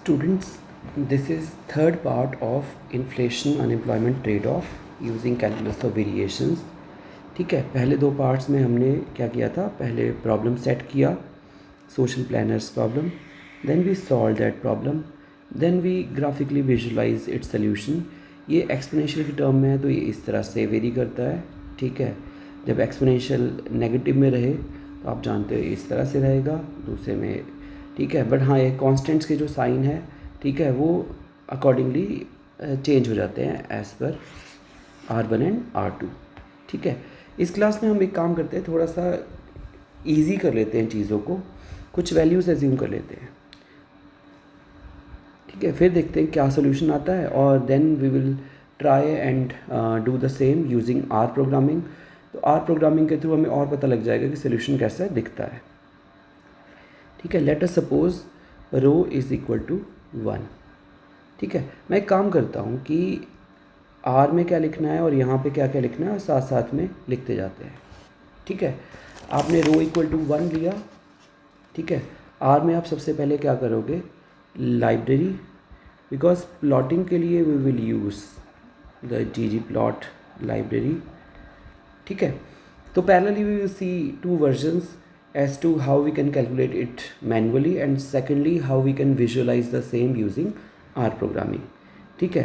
Students, this is third part of inflation unemployment trade-off using calculus of variations. ठीक है, पहले दो parts में हमने क्या किया था, पहले प्रॉब्लम सेट किया, social planners problem, then we solve that problem, then we graphically visualize its solution. ये एक्सपोनेंशियल की टर्म में है तो ये इस तरह से वेरी करता है. ठीक है, जब एक्सपोनेंशियल नेगेटिव में रहे तो आप जानते हो इस तरह से रहेगा, दूसरे में. ठीक है, बट हाँ, ये कॉन्स्टेंट्स के जो साइन है, ठीक है, वो अकॉर्डिंगली चेंज हो जाते हैं as per R1 and R2. ठीक है, इस क्लास में हम एक काम करते हैं, थोड़ा सा इजी कर लेते हैं चीज़ों को, कुछ वैल्यूज़ एज्यूम कर लेते हैं. ठीक है, फिर देखते हैं क्या सोल्यूशन आता है और then we will try and do the same using R programming. तो R प्रोग्रामिंग के थ्रू हमें और पता लग जाएगा कि सोल्यूशन कैसा दिखता है. ठीक है, let us suppose rho is equal to 1. ठीक है, मैं एक काम करता हूँ कि R में क्या लिखना है और यहाँ पे क्या क्या लिखना है और साथ साथ में लिखते जाते हैं. ठीक है, आपने रो इक्वल टू 1 लिया. ठीक है, R में आप सबसे पहले क्या करोगे, लाइब्रेरी, बिकॉज प्लॉटिंग के लिए we will use the ggplot library. ठीक है, तो parallelly we will see two versions as to how we can calculate it manually and secondly how we can visualize the same using R programming. ठीक है,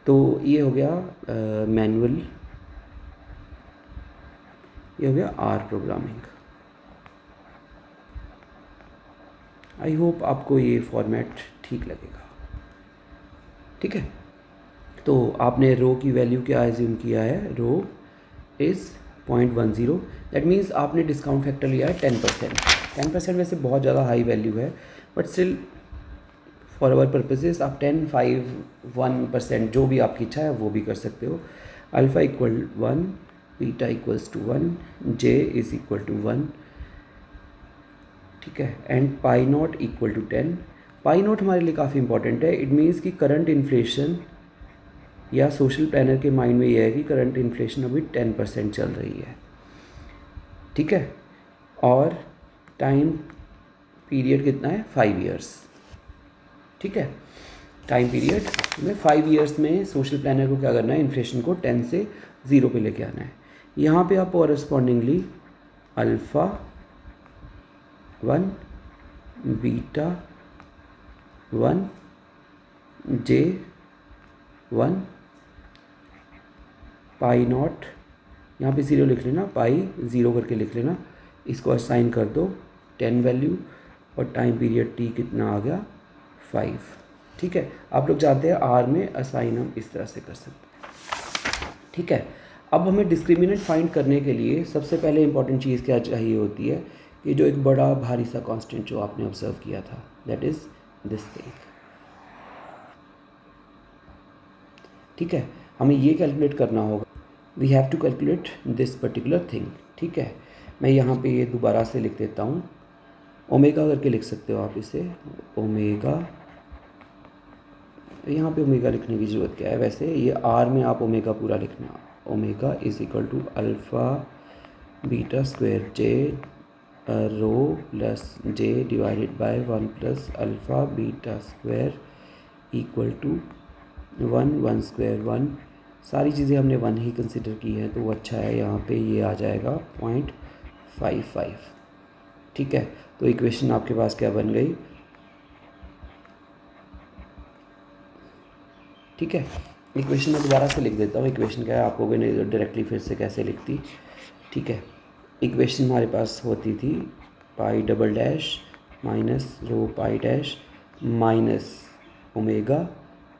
तो ये हो गया manual, ये हो गया R प्रोग्रामिंग. आई होप आपको ये फॉर्मेट ठीक लगेगा. ठीक है, तो आपने रो की वैल्यू क्या एज्यूम किया है, रो इज़ 0.10. दैट मीन्स आपने डिस्काउंट फैक्टर लिया है 10%. 10% वैसे बहुत ज़्यादा हाई वैल्यू है, but still for our purposes आप 10, 5, 1% जो भी आपकी इच्छा है वो भी कर सकते हो. Alpha equal 1, beta equals to 1, j is equal to 1. ठीक है, and pi naught equal to 10. Pi naught हमारे लिए काफ़ी इंपॉर्टेंट है. इट मीन्स कि करंट इन्फ्लेशन या सोशल प्लानर के माइंड में ये है कि करंट इन्फ्लेशन अभी 10% चल रही है. ठीक है, और टाइम पीरियड कितना है, 5 ईयर्स. ठीक है, टाइम पीरियड में 5 ईयर्स में सोशल प्लानर को क्या करना है, इन्फ्लेशन को 10 से 0 पे लेके आना है. यहाँ पे आप correspondingly alpha 1, beta 1, J 1, pi not, यहाँ पे 0 लिख लेना, पाई 0 करके लिख लेना, इसको असाइन कर दो 10 वैल्यू, और टाइम पीरियड टी कितना आ गया, 5. ठीक है, आप लोग जानते हैं R में असाइन हम इस तरह से कर सकते हैं. ठीक है, अब हमें डिस्क्रिमिनेंट फाइंड करने के लिए सबसे पहले इंपॉर्टेंट चीज़ क्या चाहिए होती है, कि जो एक बड़ा भारी सा कांस्टेंट जो आपने ऑब्जर्व किया था, दैट इज़ दिस थिंग. ठीक है, हमें ये कैलकुलेट करना होगा, we have to calculate this particular thing. ठीक है, मैं यहाँ पे ये दोबारा से लिख देता हूँ, ओमेगा करके लिख सकते हो आप इसे, ओमेगा. यहाँ पे ओमेगा लिखने की ज़रूरत क्या है, वैसे ये R में आप ओमेगा पूरा लिखना, omega is equal to alpha beta square j rho plus j divided by 1 plus alpha beta square equal to 1 square 1. सारी चीज़ें हमने 1 ही कंसिडर की है तो वो अच्छा है. यहाँ पे ये आ जाएगा 0.55. ठीक है, तो इक्वेशन आपके पास क्या बन गई. ठीक है, इक्वेशन मैं दोबारा से लिख देता हूँ. इक्वेशन क्या है, आपको भी नहीं डायरेक्टली फिर से कैसे लिखती. ठीक है, इक्वेशन हमारे पास होती थी pi double dash minus rho pi dash minus omega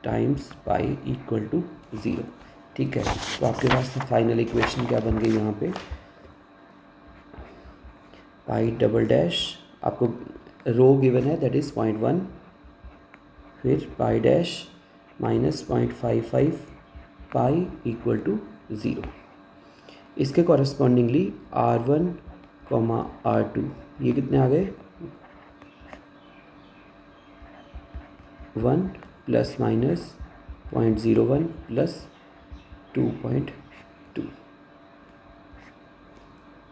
times pi equal to 0. ठीक है, तो आपके पास फाइनल इक्वेशन क्या बन गई, यहाँ पे पाई डबल डैश, आपको रो गिवन है दैट इज़ 0.1, फिर pi dash minus 0.55 pi equal to 0. इसके कॉरस्पॉन्डिंगली R1, R2 ये कितने आ गए, 1 प्लस माइनस 0.01 प्लस 2.2.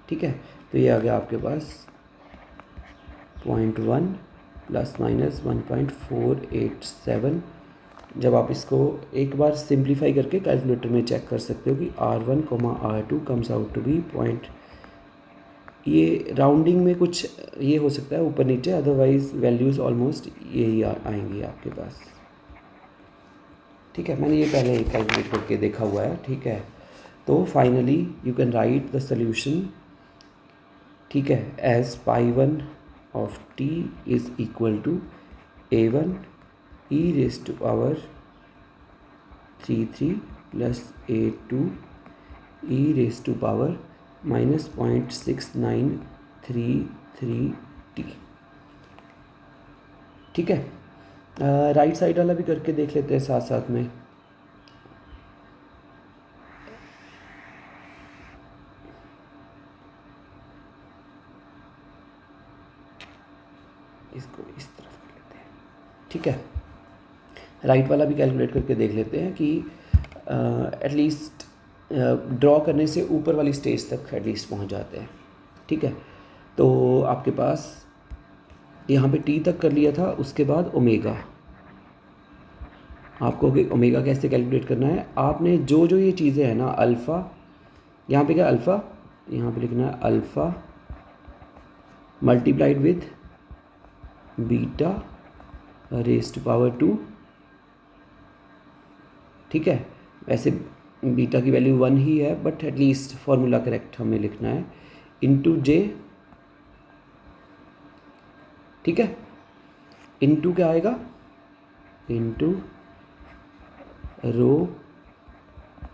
ठीक है, तो ये आ गया आपके पास 0.1 प्लस माइनस 1.487। जब आप इसको एक बार सिंप्लीफाई करके कैलकुलेटर में चेक कर सकते हो कि R1 R2 comes out to be point, ये राउंडिंग में कुछ ये हो सकता है ऊपर नीचे, अदरवाइज़ वैल्यूज़ ऑलमोस्ट यही आएंगी आपके पास। ठीक है, मैंने ये पहले ही कैलकुलेट करके देखा हुआ है। ठीक है, तो finally you can write the solution, ठीक है, as π1 of t is equal to a1 e raise to power 33 plus a2 e raise to power -0.6933t। ठीक है, राइट साइड वाला भी करके देख लेते हैं साथ साथ में। इसको इस तरफ कर लेते हैं। ठीक है, राइट वाला भी कैलकुलेट करके देख लेते हैं कि एटलीस्ट ड्रॉ करने से ऊपर वाली स्टेज तक एटलीस्ट पहुंच जाते हैं। ठीक है, तो आपके पास यहाँ पे टी तक कर लिया था, उसके बाद ओमेगा। आपको ओमेगा कैसे कैलकुलेट करना है, आपने जो जो ये चीज़ें हैं ना, अल्फ़ा, यहाँ पे क्या अल्फ़ा, यहाँ पे लिखना है alpha multiplied with beta raise to power 2। ठीक है, वैसे बीटा की वैल्यू 1 ही है, बट एटलीस्ट फॉर्मूला करेक्ट हमें लिखना है, इंटू जे। ठीक है, इंटू क्या आएगा, इंटू रो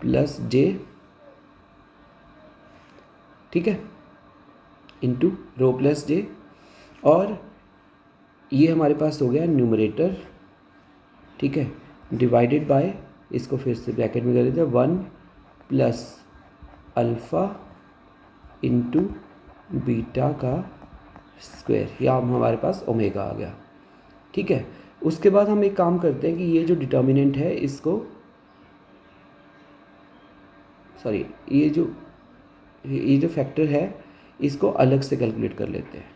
प्लस जे। ठीक है, इंटू रो प्लस जे, और ये हमारे पास हो गया न्यूमरेटर। ठीक है, डिवाइडेड बाय, इसको फिर से ब्रैकेट में कर देते हैं, 1 प्लस अल्फ़ा इंटू बीटा का स्क्वायर, या हमारे पास ओमेगा आ गया। ठीक है, उसके बाद हम एक काम करते हैं कि ये जो डिटर्मिनेंट है इसको, सॉरी, ये जो फैक्टर है इसको अलग से कैलकुलेट कर लेते हैं।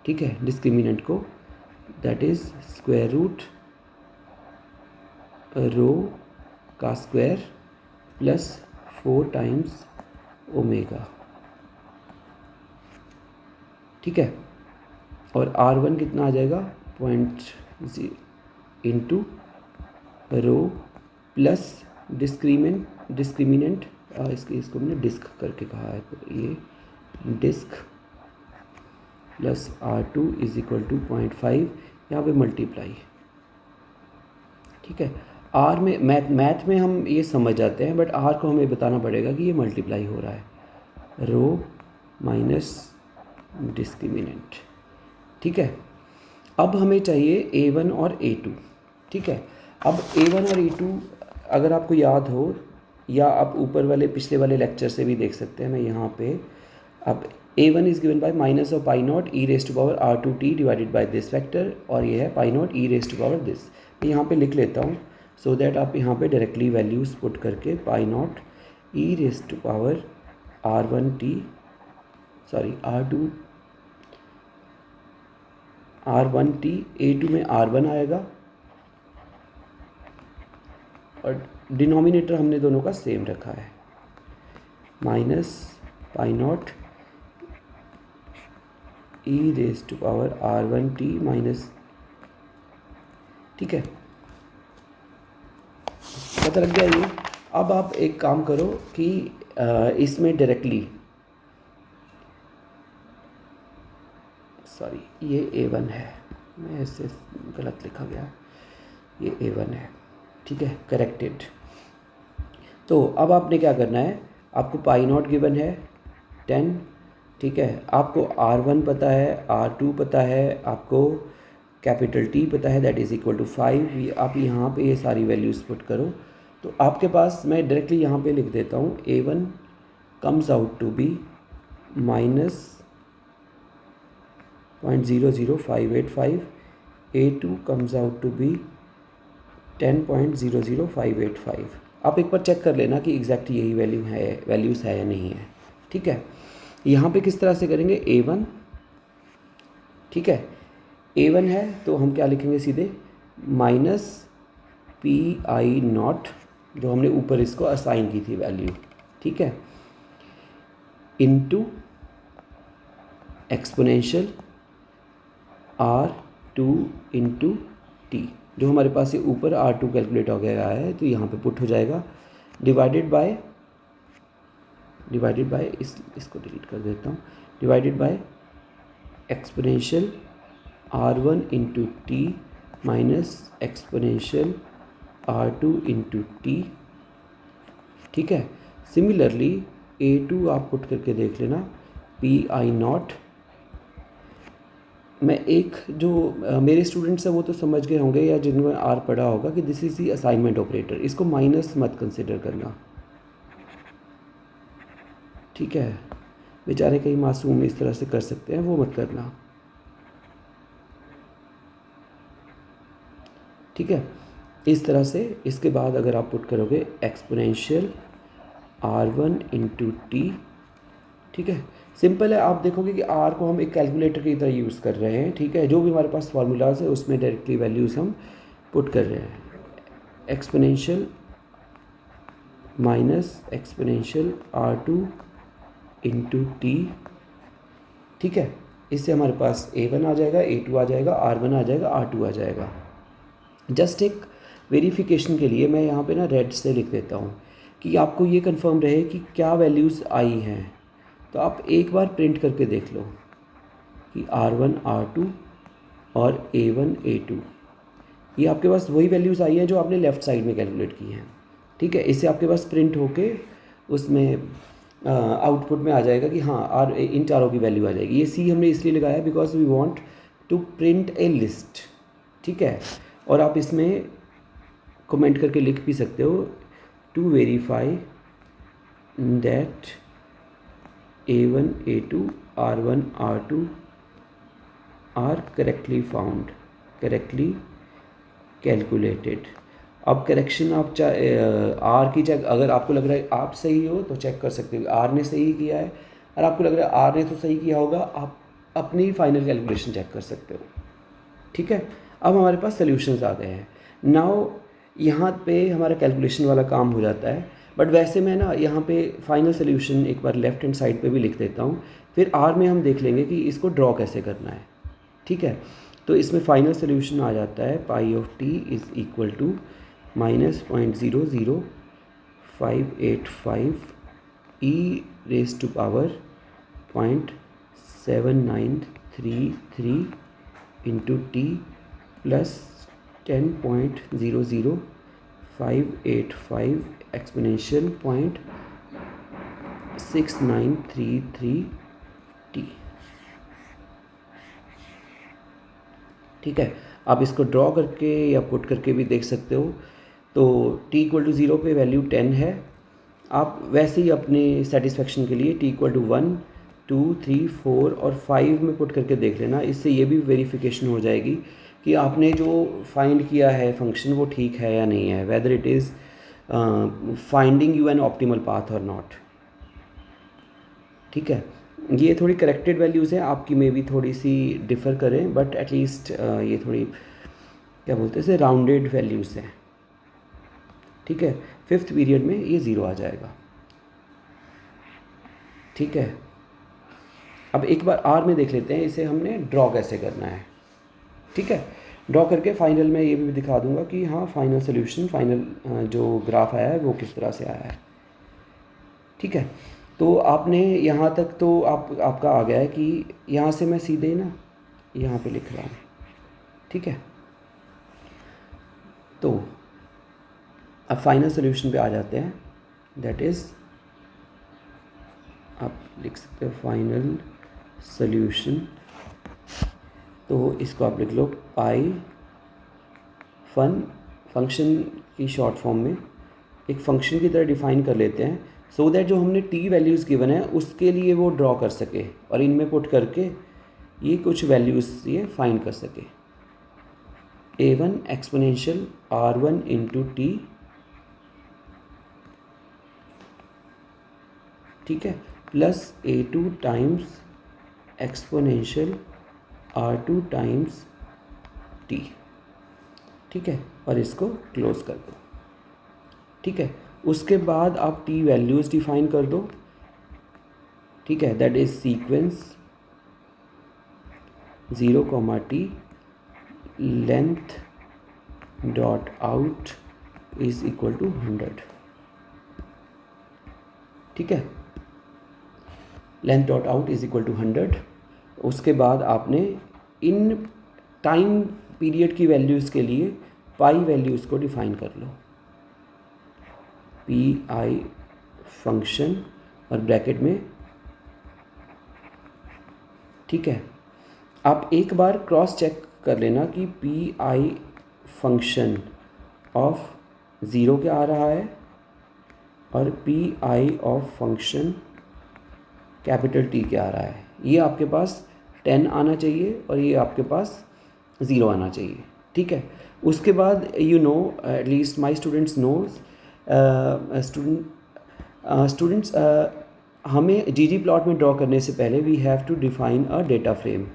ठीक है, डिस्क्रिमिनेंट को, दैट इज़ स्क्वायर रूट रो का स्क्वायर प्लस 4 टाइम्स ओमेगा। ठीक है, और R1 कितना आ जाएगा, 0.0 इंटू रो प्लस डिस्क्रिमिनेंट, इसको मैंने डिस्क करके कहा है, तो ये डिस्क plus R2 is equal to 0.5, यहाँ पे मल्टीप्लाई। ठीक है, आर में मैथ में हम ये समझ जाते हैं, बट आर को हमें बताना पड़ेगा कि ये मल्टीप्लाई हो रहा है, रो माइनस डिस्क्रिमिनेंट। ठीक है, अब हमें चाहिए A1 और A2। ठीक है, अब A1 और A2 अगर आपको याद हो, या आप ऊपर वाले पिछले वाले लेक्चर से भी देख सकते हैं, मैं यहाँ पे, अब A1 is given by minus of pi naught e raise to power R2t divided by this factor, और ये है pi naught e raise to power this. मैं यहाँ पे लिख लेता हूँ सो दैट आप यहाँ पे डायरेक्टली वैल्यूज़ पुट करके, pi naught e raise to power R1t, sorry R1t, A2 में R1 आएगा, और डिनोमिनेटर हमने दोनों का सेम रखा है, minus pi naught e raise to power R1t minus. ठीक है, पता लग गया ये। अब आप एक काम करो कि इसमें डायरेक्टली, सॉरी ये A1 है, मैं इससे गलत लिखा गया, ये A1 है। ठीक है, करेक्टेड। तो अब आपने क्या करना है, आपको पाई नॉट गिवन है 10। ठीक है, आपको R1 पता है, R2 पता है, आपको कैपिटल T पता है, दैट इज़ इक्वल टू 5। आप यहाँ पे ये सारी वैल्यूज़ पुट करो, तो आपके पास, मैं डायरेक्टली यहाँ पे लिख देता हूँ, A1 comes out to be minus 0.00585, A2 comes out to be 10.00585। आप एक बार चेक कर लेना कि एग्जैक्ट यही वैल्यूज़ है या नहीं है। ठीक है, यहाँ पे किस तरह से करेंगे, A1 ठीक है। a1 है तो हम क्या लिखेंगे सीधे, माइनस पी आई नॉट, जो हमने ऊपर इसको असाइन की थी वैल्यू, ठीक है, into exponential R2 into T, जो हमारे पास ये ऊपर R2 कैलकुलेट हो गया है तो यहाँ पे पुट हो जाएगा, डिवाइडेड बाय इसको डिलीट कर देता हूँ, divided by exponential R1 into T minus exponential R2 into T, ठीक है। सिमिलरली A2 आप पुट करके देख लेना, पी आई नॉट, मैं एक जो मेरे स्टूडेंट्स हैं वो तो समझ गए होंगे या जिन्होंने आर पढ़ा होगा कि this is the assignment operator, इसको माइनस मत कंसिडर करना, ठीक है। बेचारे कई मासूम इस तरह से कर सकते हैं, वो मत करना, ठीक है। इस तरह से इसके बाद अगर आप पुट करोगे एक्सपोनेंशियल R1 इंटू टी, ठीक है, सिंपल है। आप देखोगे कि आर को हम एक कैलकुलेटर की तरह यूज़ कर रहे हैं, ठीक है, जो भी हमारे पास फार्मूलाज है उसमें डायरेक्टली वैल्यूज़ हम पुट कर रहे हैं, exponential minus exponential R2 into T, ठीक है। इससे हमारे पास A1 आ जाएगा, A2 आ जाएगा, R1 आ जाएगा, R2 आ जाएगा। जस्ट एक वेरिफिकेशन के लिए मैं यहाँ पे ना रेड से लिख देता हूँ कि आपको ये कंफर्म रहे कि क्या वैल्यूज़ आई हैं। तो आप एक बार प्रिंट करके देख लो कि R1 R2 और A1 A2, ये आपके पास वही वैल्यूज़ आई हैं जो आपने लेफ़्ट साइड में कैलकुलेट की हैं, ठीक है। इससे आपके पास प्रिंट होके उसमें आउटपुट में आ जाएगा कि हाँ आर इन चारों की वैल्यू आ जाएगी। ये सी हमने इसलिए लगाया because we want to print a list, ठीक है। और आप इसमें कमेंट करके लिख भी सकते हो, to verify that A1 A2 R1 R2 are correctly found, correctly calculated. अब करेक्शन आप चाहे आर की चेक, अगर आपको लग रहा है आप सही हो तो चेक कर सकते हो आर ने सही किया है, और आपको लग रहा है आर ने तो सही किया होगा, आप अपनी फाइनल कैलकुलेशन चेक कर सकते हो, ठीक है। अब हमारे पास सॉल्यूशंस आ गए हैं। नाउ यहाँ पे हमारा कैलकुलेशन वाला काम हो जाता है, बट वैसे मैं ना यहाँ पे फाइनल सोल्यूशन एक बार लेफ्ट हैंड साइड पे भी लिख देता हूँ, फिर आर में हम देख लेंगे कि इसको ड्रॉ कैसे करना है, ठीक है। तो इसमें फाइनल सोल्यूशन आ जाता है pi of t is equal to -0.00585 e raise to power 0.7933 into t plus 10.00585 exponential 0.6933 t, ठीक है। आप इसको ड्रॉ करके या पुट करके भी देख सकते हो। तो t इक्वल टू 0 पे वैल्यू 10 है। आप वैसे ही अपने सेटिस्फेक्शन के लिए t इक्वल टू 1 2 3 4 और 5 में पुट करके देख लेना, इससे ये भी वेरिफिकेशन हो जाएगी कि आपने जो फाइंड किया है फंक्शन वो ठीक है या नहीं है, whether it is finding you an optimal path और नॉट, ठीक है। ये थोड़ी करेक्टेड वैल्यूज़ हैं, आपकी मे भी थोड़ी सी डिफ़र करें, बट एटलीस्ट ये थोड़ी क्या बोलते हैं इसे राउंडेड वैल्यूज़ हैं, ठीक है। फिफ्थ पीरियड में ये 0 आ जाएगा, ठीक है। अब एक बार आर में देख लेते हैं इसे हमने ड्रॉ कैसे करना है, ठीक है। ड्रॉ करके फाइनल में ये भी दिखा दूंगा कि हाँ फाइनल सोल्यूशन, फाइनल जो ग्राफ आया है वो किस तरह से आया है, ठीक है। तो आपने यहाँ तक तो आपका आ गया है कि यहाँ से मैं सीधे ना यहाँ पे लिख रहा हूँ, ठीक है। तो अब फाइनल सोल्यूशन पे आ जाते हैं, दैट इज़ आप लिख सकते हो फाइनल सोल्यूशन। तो इसको आप लिख लो पाई फंक्शन की शॉर्ट फॉर्म में एक फंक्शन की तरह डिफ़ाइन कर लेते हैं, सो दैट जो हमने टी वैल्यूज़ गिवन है उसके लिए वो ड्रॉ कर सके और इनमें पुट करके ये कुछ वैल्यूज़ ये फाइंड कर सके। A1 exponential R1 into T, ठीक है, plus A2 times exponential R2 times T, ठीक है, और इसको क्लोज कर दो, ठीक है। उसके बाद आप टी वैल्यूज़ डिफाइन कर दो, ठीक है, that is sequence 0, t length dot out is equal to 100, ठीक है, length dot out is equal to 100। उसके बाद आपने इन टाइम पीरियड की वैल्यूज़ के लिए पाई वैल्यूज़ को डिफाइन कर लो, पी आई फंक्शन और ब्रैकेट में, ठीक है। आप एक बार क्रॉस चेक कर लेना कि पी आई फंक्शन ऑफ 0 क्या आ रहा है और P I of function capital T क्या आ रहा है। ये आपके पास 10 आना चाहिए और ये आपके पास 0 आना चाहिए, ठीक है। उसके बाद you know at least my students knows students हमें जी प्लॉट में ड्रॉ करने से पहले we have to define a data frame.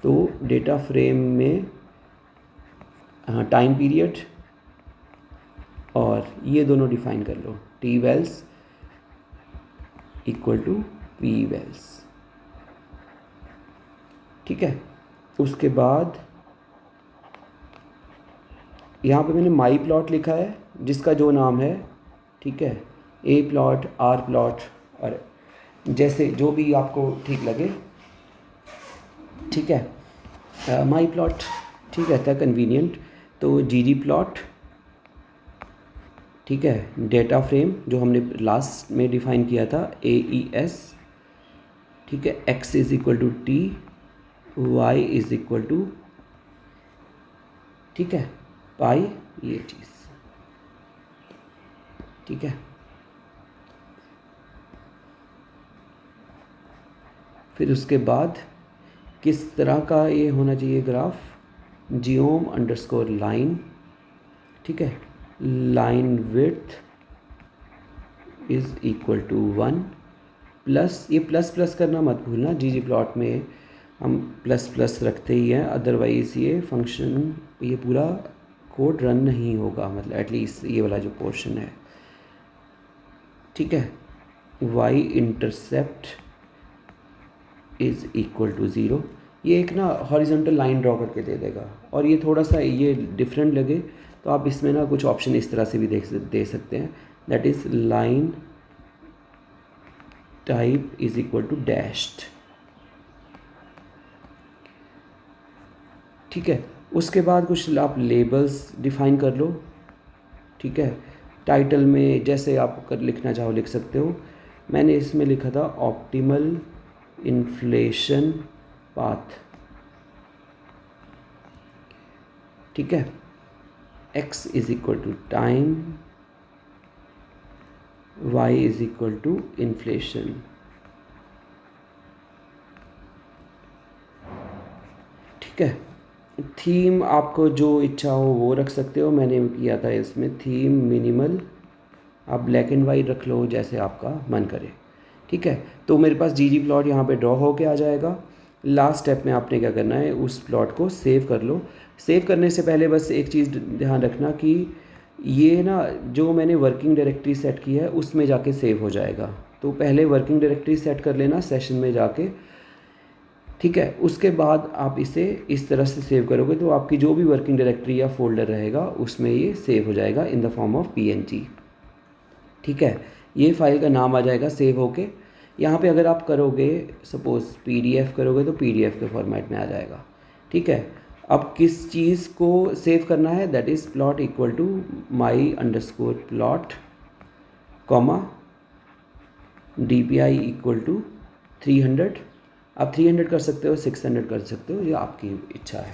तो डेटा फ्रेम में टाइम पीरियड और ये दोनों डिफाइन कर लो, T values equal to P values, ठीक है। उसके बाद यहाँ पे मैंने माई प्लॉट लिखा है जिसका जो नाम है, ठीक है, ए प्लॉट, आर प्लॉट, और जैसे जो भी आपको ठीक लगे, ठीक है। माई प्लॉट ठीक रहता है कन्वीनियंट। तो जी प्लॉट, ठीक है, डेटा फ्रेम जो हमने लास्ट में डिफाइन किया था AES, ठीक है, x is equal to t, y is equal to, ठीक है, पाई, ये चीज़, ठीक है। फिर उसके बाद किस तरह का ये होना चाहिए ग्राफ, जियोम अंडरस्कोर लाइन, ठीक है, line width is equal to 1 plus, ये प्लस प्लस करना मत भूलना, जी प्लॉट में हम प्लस प्लस रखते ही हैं, अदरवाइज़ ये फंक्शन, ये पूरा कोड रन नहीं होगा, मतलब एटलीस्ट ये वाला जो पोर्शन है, ठीक है। Y intercept is equal to 0, ये एक ना हॉरिजॉन्टल लाइन ड्रॉ करके दे देगा, और ये थोड़ा सा ये डिफरेंट लगे तो आप इसमें ना कुछ ऑप्शन इस तरह से भी दे सकते हैं, that is line type is equal to dashed, ठीक है। उसके बाद कुछ आप लेबल्स डिफाइन कर लो, ठीक है। टाइटल में जैसे आप कर लिखना चाहो लिख सकते हो, मैंने इसमें लिखा था ऑप्टिमल इन्फ्लेशन पाथ, ठीक है, x is equal to time, y is equal to inflation, ठीक है। थीम आपको जो इच्छा हो वो रख सकते हो, मैंने किया था इसमें थीम मिनिमल, आप ब्लैक एंड वाइट रख लो जैसे आपका मन करे, ठीक है। तो मेरे पास जी प्लॉट यहाँ पे ड्रॉ होके आ जाएगा। लास्ट स्टेप में आपने क्या करना है, उस प्लॉट को सेव कर लो। सेव करने से पहले बस एक चीज़ ध्यान रखना कि ये ना जो मैंने वर्किंग डायरेक्टरी सेट की है उसमें जाके सेव हो जाएगा, तो पहले वर्किंग डायरेक्टरी सेट कर लेना सेशन में जाके, ठीक है। उसके बाद आप इसे इस तरह से सेव करोगे तो आपकी जो भी वर्किंग डायरेक्टरी या फोल्डर रहेगा उसमें ये सेव हो जाएगा in the form of PNG, ठीक है। ये फाइल का नाम आ जाएगा सेव होके। यहाँ पे अगर आप करोगे सपोज़ PDF करोगे तो PDF के फॉर्मेट में आ जाएगा, ठीक है। अब किस चीज़ को सेव करना है, that is plot equal to my underscore plot comma DPI equal to 300, आप 300 कर सकते हो, 600 कर सकते हो, ये आपकी इच्छा है,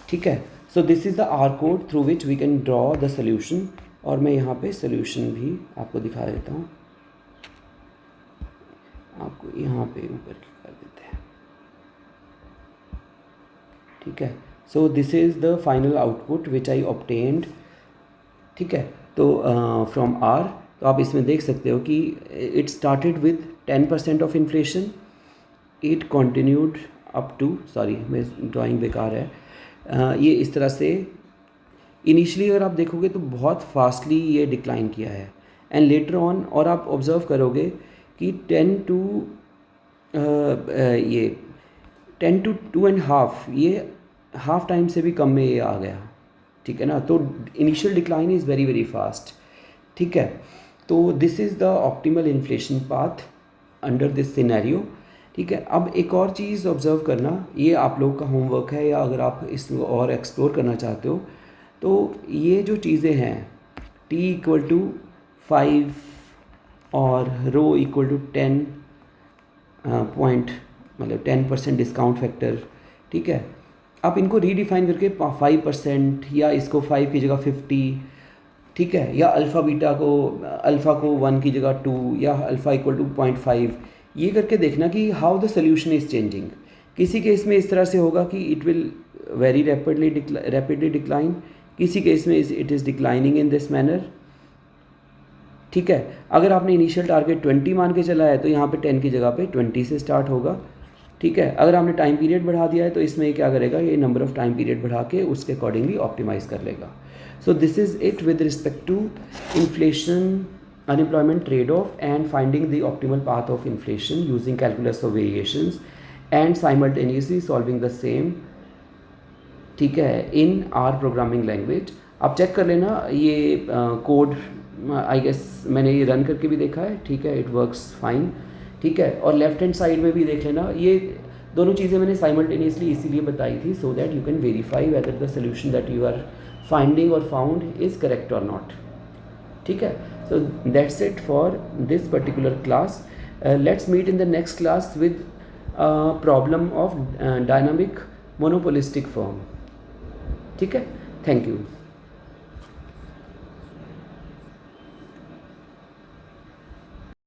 ठीक है। So this is the R code through which we can draw the solution, और मैं यहाँ पे सोल्यूशन भी आपको दिखा देता हूँ, आपको यहाँ पे ऊपर कर देते हैं, ठीक है। So this is the final output which I obtained, ठीक है। तो फ्रॉम R, तो आप इसमें देख सकते हो कि it started with 10% of inflation, it continued up to, sorry मैं ड्राइंग बेकार है, ये इस तरह से इनिशियली अगर आप देखोगे तो बहुत फास्टली ये डिक्लाइन किया है, एंड लेटर ऑन और आप ऑब्ज़र्व करोगे कि 10 टू ये 10 to 2.5, ये हाफ टाइम से भी कम में ये आ गया, ठीक है ना। तो initial decline is very very fast, ठीक है। तो this is the optimal inflation path under this scenario, ठीक है। अब एक और चीज़ ऑब्ज़र्व करना, ये आप लोग का होमवर्क है, या अगर आप इसको और एक्सप्लोर करना चाहते हो तो ये जो चीज़ें हैं t इक्वल टू 5 और रो इक्वल टू 10 पॉइंट, मतलब 10% डिस्काउंट फैक्टर, ठीक है। आप इनको रीडिफाइन करके 5% या इसको 5 की जगह 50, ठीक है, या अल्फ़ा बीटा को अल्फ़ा को 1 की जगह 2 या अल्फ़ा इक्वल टू 0.5, ये करके देखना कि how the solution is changing. किसी केस में इस तरह से होगा कि it will very rapidly decline, किसी केस में it is declining in this manner, ठीक है। अगर आपने इनिशियल टारगेट 20 मान के चला है तो यहाँ पे 10 की जगह पे 20 से स्टार्ट होगा, ठीक है। अगर आपने टाइम पीरियड बढ़ा दिया है तो इसमें क्या करेगा, ये नंबर ऑफ़ टाइम पीरियड बढ़ा के उसके अकॉर्डिंगली ऑप्टिमाइज़ कर लेगा। So this is it with respect to inflation unemployment trade-off and finding the optimal path of inflation using calculus of variations and simultaneously solving the same, ठीक है, इन R programming language. आप check कर लेना ये code, I guess मैंने ये run करके भी देखा है, ठीक है, इट वर्क्स फाइन, ठीक है। और लेफ्ट हैंड साइड में भी देख लेना, ये दोनों चीज़ें मैंने साइमल्टेनियसली इसीलिए बताई थी so that you can verify whether the solution that you are finding और फाउंड इज़ करेक्ट और नॉट, ठीक है। So that's it for this particular class. Let's meet in the next class with problem of dynamic monopolistic firm, ठीक है। Thank you.